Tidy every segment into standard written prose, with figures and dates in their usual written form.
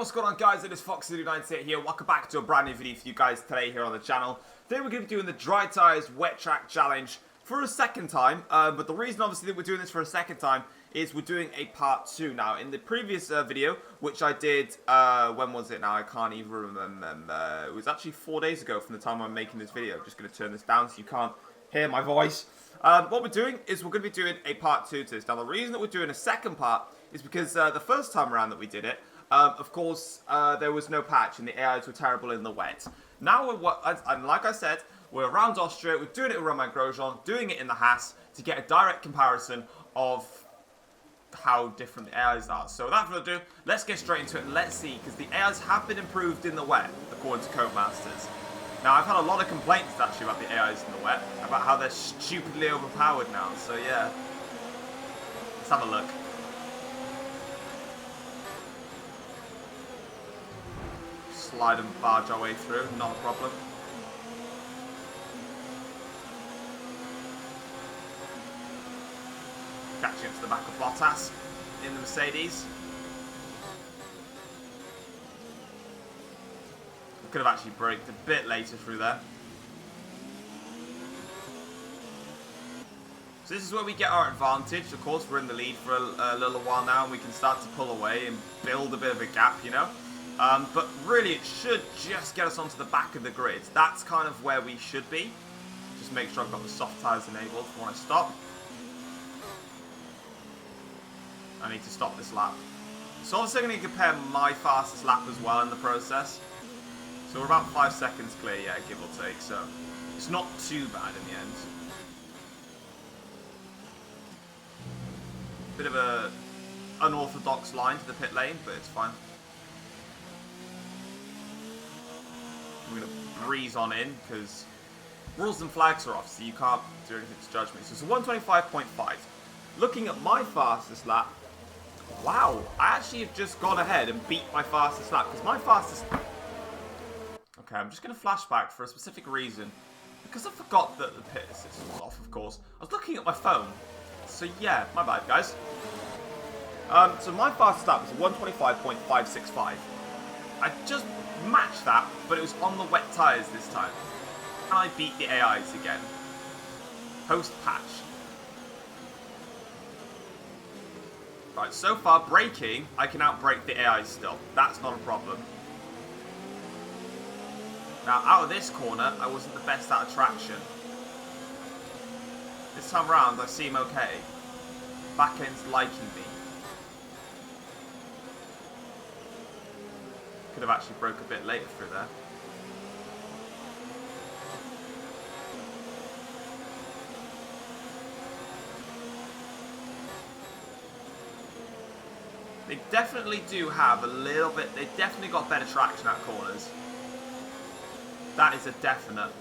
what's going on, guys? It is Fox98 here. Welcome back to a brand new video for you guys today here on the channel. Today we're going to be doing the Dry Tyres Wet Track Challenge for a second time. But the reason obviously that we're doing this for a second time is we're doing a part 2 now. In the previous video, which I did, when was it now? I can't even remember. It was actually 4 days ago from the time I'm making this video. I'm just going to turn this down so you can't hear my voice. What we're doing is we're going to be doing a part 2 to this. Now the reason that we're doing a second part is because the first time around that we did it, of course, there was no patch and the AIs were terrible in the wet. Now, and like I said, we're around Austria, we're doing it with Roman Grosjean, doing it in the Haas to get a direct comparison of how different the AIs are. So without further ado, let's get straight into it and let's see, because the AIs have been improved in the wet, according to Codemasters. Now, I've had a lot of complaints actually about the AIs in the wet, about how they're stupidly overpowered now, so yeah. Let's have a look. Slide and barge our way through, not a problem. Catching up to the back of Bottas in the Mercedes. We could have actually braked a bit later through there. So this is where we get our advantage. Of course, we're in the lead for a little while now, and we can start to pull away and build a bit of a gap, you know. But really, it should just get us onto the back of the grid. That's kind of where we should be. Just make sure I've got the soft tyres enabled for when I stop. I need to stop this lap. So obviously I'm going to compare my fastest lap as well in the process. So we're about 5 seconds clear, yeah, give or take. So it's not too bad in the end. Bit of a unorthodox line to the pit lane, but it's fine. I'm going to breeze on in because rules and flags are off, so you can't do anything to judge me. So it's a 125.5. Looking at my fastest lap, wow, I actually have just gone ahead and beat my fastest lap because my fastest... Okay, I'm just going to flashback for a specific reason. Because I forgot that the pit assist was off, of course. I was looking at my phone. So yeah, my bad, guys. So my fastest lap was 125.565. I just matched that, but it was on the wet tyres this time. Can I beat the AIs again? Post-patch. Right, so far, braking, I can outbrake the AIs still. That's not a problem. Now, out of this corner, I wasn't the best out of traction. This time round, I seem okay. Back end's liking me. Could have actually broke a bit later through there. They definitely do have a little bit, they definitely got better traction at corners. That is a definite.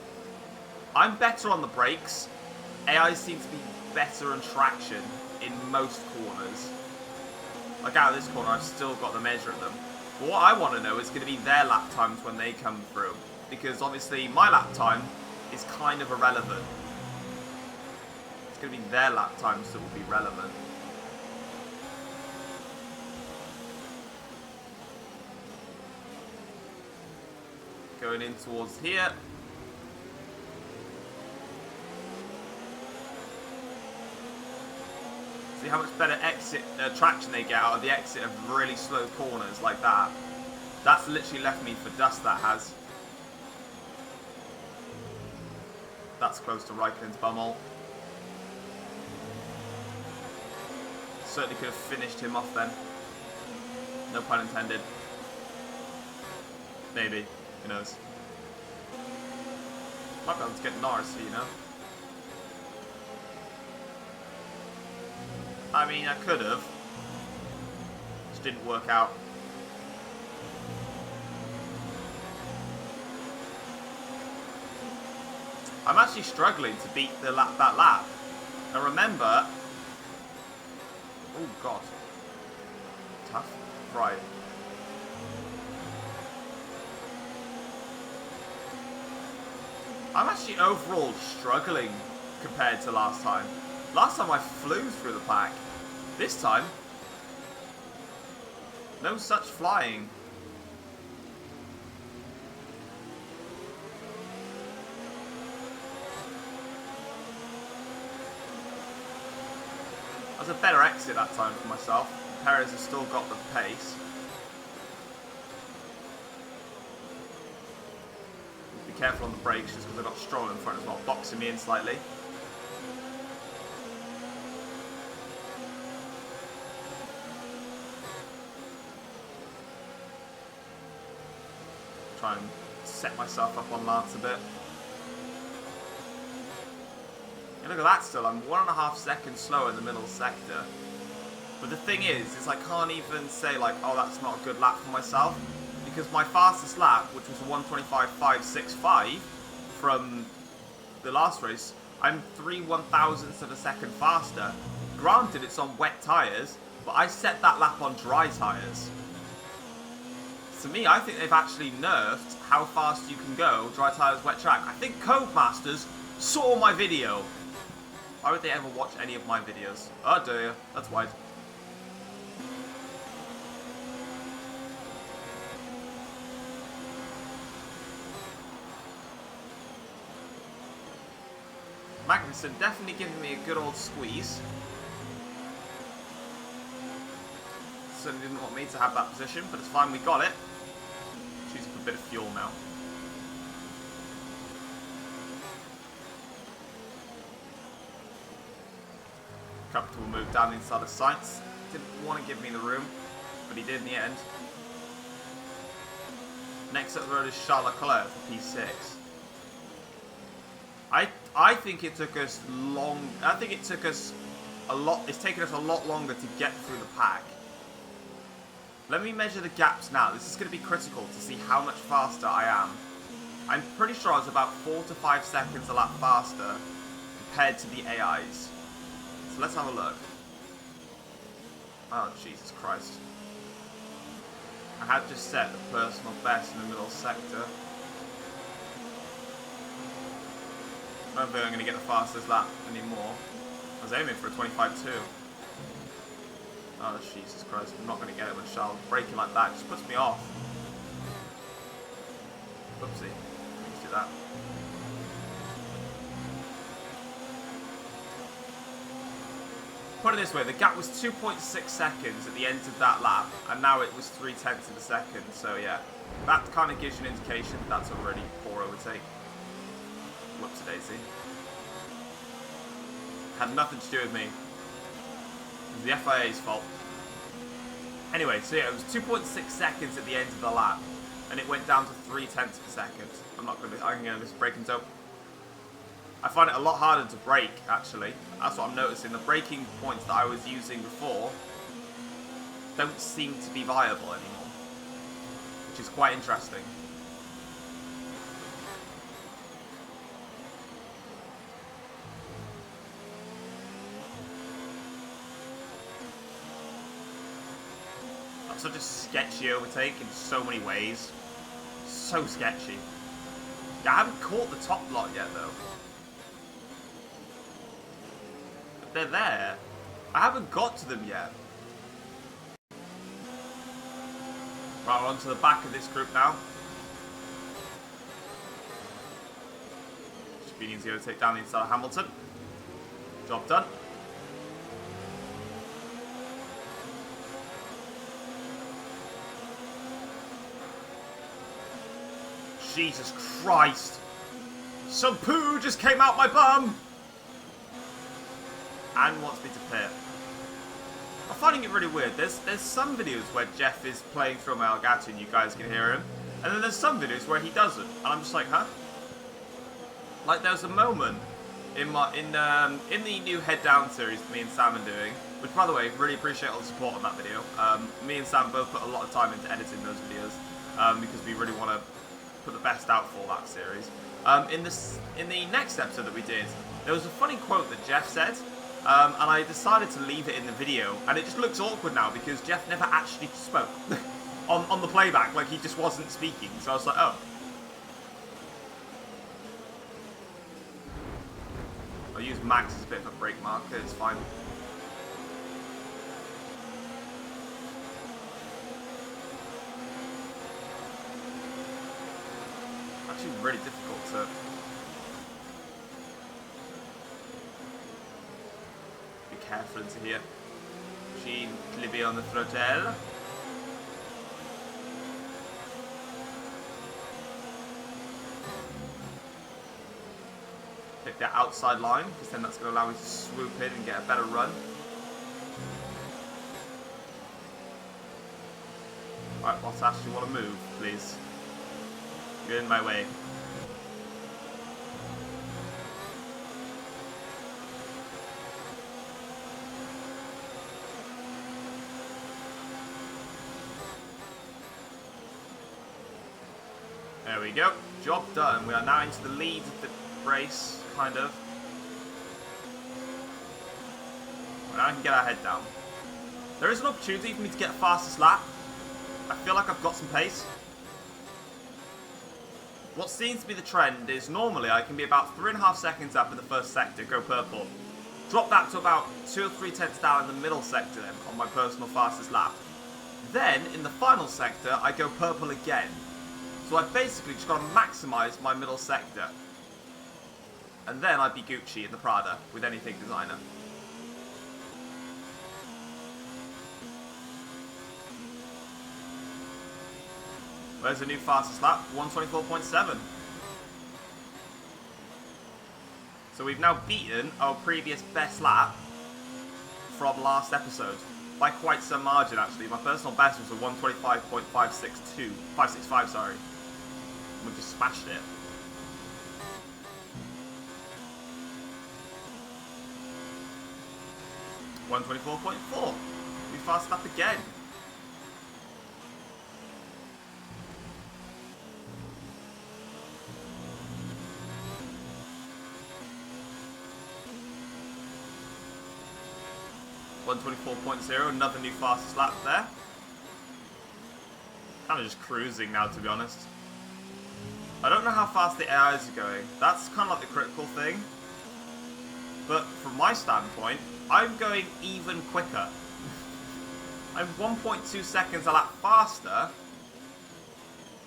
I'm better on the brakes. AI seems to be better on traction in most corners. Like out of this corner, I've still got the measure of them. But what I want to know is going to be their lap times when they come through. Because obviously my lap time is kind of irrelevant. It's going to be their lap times that will be relevant. Going in towards here. See how much better exit traction they get out of the exit of really slow corners like that. That's literally left me for dust, that has. That's close to Raikkonen's bumhole. Certainly could have finished him off then. No pun intended. Maybe. Who knows? Might be able to get Norris, you know? I mean, I could have. Just didn't work out. I'm actually struggling to beat that lap. Now remember... Oh, God. Tough. Right. I'm actually overall struggling compared to last time. Last time I flew through the pack. This time, no such flying. was a better exit that time for myself. Perez has still got the pace. Be careful on the brakes just because I've got Stroll in front as well, boxing me in slightly. Try and set myself up on Lance a bit. And look at that still, I'm 1.5 seconds slower in the middle sector. But the thing is I can't even say like, oh, that's not a good lap for myself. Because my fastest lap, which was a 1:25.565 from the last race, I'm 3/1000ths of a second faster. Granted, it's on wet tyres, but I set that lap on dry tyres. To me, I think they've actually nerfed how fast you can go dry tyres, wet track. I think Codemasters saw my video. Why would they ever watch any of my videos? Oh, do you? That's wide. Magnussen definitely giving me a good old squeeze. Certainly didn't want me to have that position, but it's fine, we got it. Choose up a bit of fuel now. Capital will move down inside of Sainz. Didn't want to give me the room, but he did in the end. Next up the road is Charles Leclerc for P6. I think it took us long. I think it took us a lot. It's taken us a lot longer to get through the pack. Let me measure the gaps now. This is going to be critical to see how much faster I am. I'm pretty sure I was about 4 to 5 seconds a lap faster compared to the AIs. So let's have a look. Oh, Jesus Christ. I had just set the personal best in the middle sector. I don't think I'm going to get the fastest lap anymore. I was aiming for a 25.2. Oh, Jesus Christ. I'm not going to get it with Charles. Braking like that just puts me off. Oopsie. Let's do that. Put it this way, the gap was 2.6 seconds at the end of that lap, and now it was 0.3 of a second, so yeah. That kind of gives you an indication that's a really poor overtake. Whoopsie-daisy. Had nothing to do with me. It was the FIA's fault. Anyway, so yeah, it was 2.6 seconds at the end of the lap, and it went down to 0.3 of a second. I'm going to miss braking dope. I find it a lot harder to brake, actually. That's what I'm noticing. The braking points that I was using before don't seem to be viable anymore, which is quite interesting. That's such a sketchy overtake in so many ways. So sketchy. Yeah, I haven't caught the top lot yet, though. They're there. I haven't got to them yet. Right, we're on to the back of this group now. Should be easy to take down the inside of Hamilton. Job done. Jesus Christ. Some poo just came out my bum. And wants me to pit. I'm finding it really weird. There's some videos where Jeff is playing through my Elgato and you guys can hear him, and then there's some videos where he doesn't, and I'm just like, huh? Like there was a moment in the new Head Down series that me and Sam are doing, which by the way, really appreciate all the support on that video. Me and Sam both put a lot of time into editing those videos because we really want to put the best out for that series. In the next episode that we did, there was a funny quote that Jeff said. And I decided to leave it in the video, and it just looks awkward now because Jeff never actually spoke on the playback, like he just wasn't speaking, so I was like, oh. I'll use Max as a bit of a brake marker, it's fine. Actually really difficult to... careful into here. Machine, Libby on the throttle. Pick that outside line, because then that's going to allow me to swoop in and get a better run. Alright, Bottas, you want to move, please? You're in my way. There we go. Job done. We are now into the lead of the race, kind of. Now I can get our head down. There is an opportunity for me to get a fastest lap. I feel like I've got some pace. What seems to be the trend is normally I can be about 3.5 seconds up in the first sector, go purple. Drop that to about 2 or 3 tenths down in the middle sector then, on my personal fastest lap. Then, in the final sector, I go purple again. So I've basically just got to maximise my middle sector. And then I'd be Gucci in the Prada with anything designer. Where's the new fastest lap? 124.7. So we've now beaten our previous best lap from last episode. By quite some margin, actually. My personal best was a 125.562. 565, sorry. We just smashed it. .4. We fast lap again. .124.0, another new fastest lap there. Kind of just cruising now, to be honest. I don't know how fast the AIs are going. That's kind of like the critical thing. But from my standpoint, I'm going even quicker. I'm 1.2 seconds a lap faster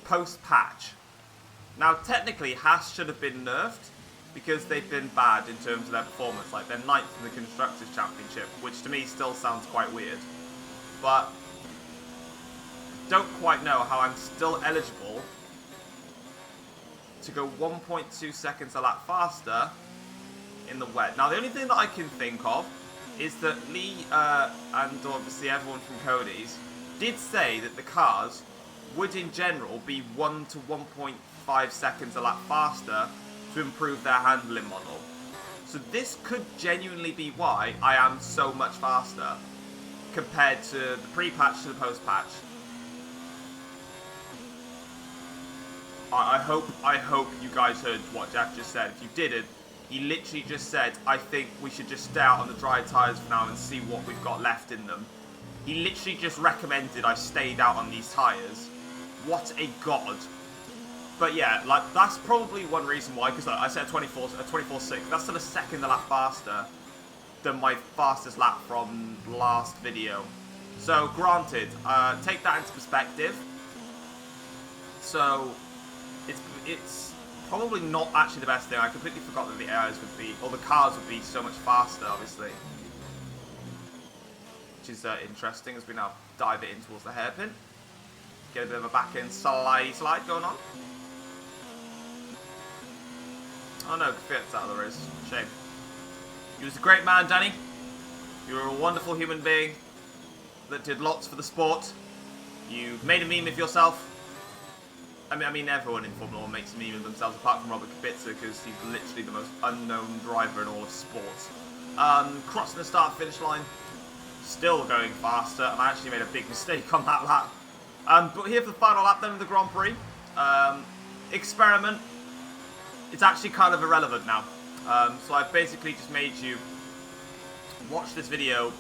post-patch. Now, technically, Haas should have been nerfed because they've been bad in terms of their performance. Like, they're 9th in the Constructors' Championship, which to me still sounds quite weird. But don't quite know how I'm still eligible to go 1.2 seconds a lap faster in the wet. Now, the only thing that I can think of is that Lee and obviously everyone from Cody's did say that the cars would in general be 1 to 1.5 seconds a lap faster to improve their handling model. So this could genuinely be why I am so much faster compared to the pre-patch to the post-patch. I hope you guys heard what Jeff just said. If you didn't, he literally just said, I think we should just stay out on the dry tyres for now and see what we've got left in them. He literally just recommended I stayed out on these tyres. What a god. But yeah, like, that's probably one reason why, because I said 24.6. That's still a second a lap faster than my fastest lap from last video. So, granted, take that into perspective. So, it's probably not actually the best thing. I completely forgot that the AIs would be, or the cars would be so much faster, obviously. Which is interesting as we now dive it in towards the hairpin. Get a bit of a back end slide going on. Oh no, Kvyat's out of the race. Shame. He was a great man, Danny. You were a wonderful human being that did lots for the sport. You made a meme of yourself. I mean, everyone in Formula 1 makes a meme of themselves apart from Robert Kubica because he's literally the most unknown driver in all of sports. Crossing the start-finish line. Still going faster, and I actually made a big mistake on that lap. But here for the final lap then of the Grand Prix. Experiment. It's actually kind of irrelevant now. So I've basically just made you watch this video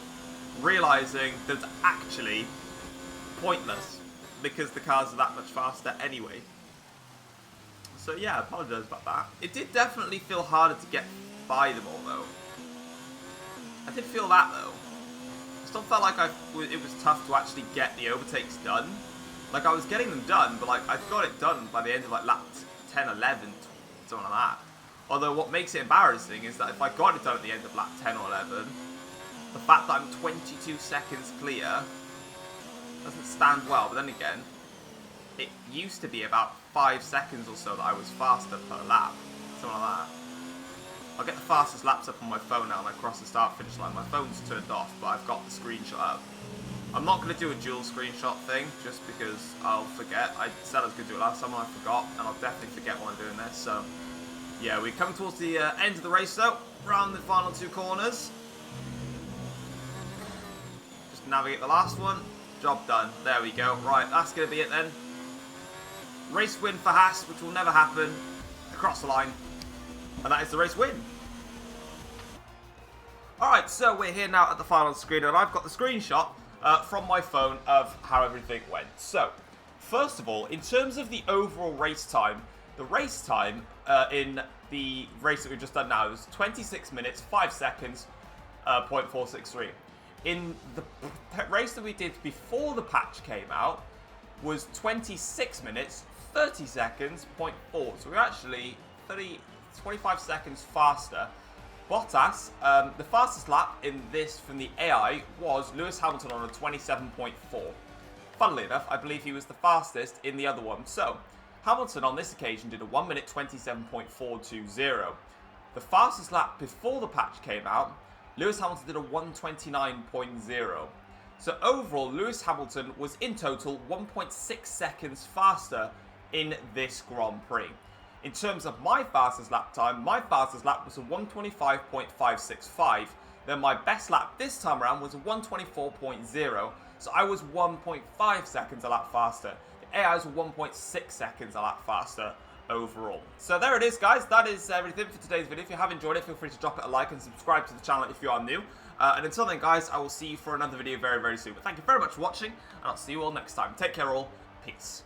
realising that it's actually pointless because the cars are that much faster anyway. So yeah, I apologise about that. It did definitely feel harder to get by them all though. I did feel that though. I still felt like it was tough to actually get the overtakes done. Like, I was getting them done, but like, I got it done by the end of like lap 10, 11, something like that. Although what makes it embarrassing is that if I got it done at the end of lap 10 or 11, the fact that I'm 22 seconds clear doesn't stand well. But then again, it used to be about 5 seconds or so that I was faster per lap. Something like that. I'll get the fastest laps up on my phone now when I cross the start-finish line. My phone's turned off, but I've got the screenshot up. I'm not going to do a dual screenshot thing, just because I'll forget. I said I was going to do it last time and I forgot, and I'll definitely forget when I'm doing this. So, yeah, we're coming towards the end of the race, though. Round the final 2 corners. Just navigate the last one. Job done. There we go. Right, that's going to be it then. Race win for Haas, which will never happen. Across the line. And that is the race win. Alright, so we're here now at the final screen, and I've got the screenshot from my phone of how everything went. So, first of all, in terms of the overall race time, the race time in the race that we've just done now is 26 minutes, 5 seconds, 0.463. In the race that we did before the patch came out was 26 minutes, 30 seconds, 0.4. So we're actually 25 seconds faster. Bottas, the fastest lap in this from the AI was Lewis Hamilton on a 27.4. Funnily enough, I believe he was the fastest in the other one. So, Hamilton on this occasion did a 1 minute 27.420. The fastest lap before the patch came out, Lewis Hamilton did a 129.0. So overall, Lewis Hamilton was in total 1.6 seconds faster in this Grand Prix. In terms of my fastest lap time, my fastest lap was a 125.565. Then my best lap this time around was a 124.0. So I was 1.5 seconds a lap faster. The AIs were 1.6 seconds a lap faster overall. So there it is, guys. That is everything for today's video. If you have enjoyed it, feel free to drop it a like and subscribe to the channel if you are new. And until then, guys, I will see you for another video very, very soon. But thank you very much for watching, and I'll see you all next time. Take care all. Peace.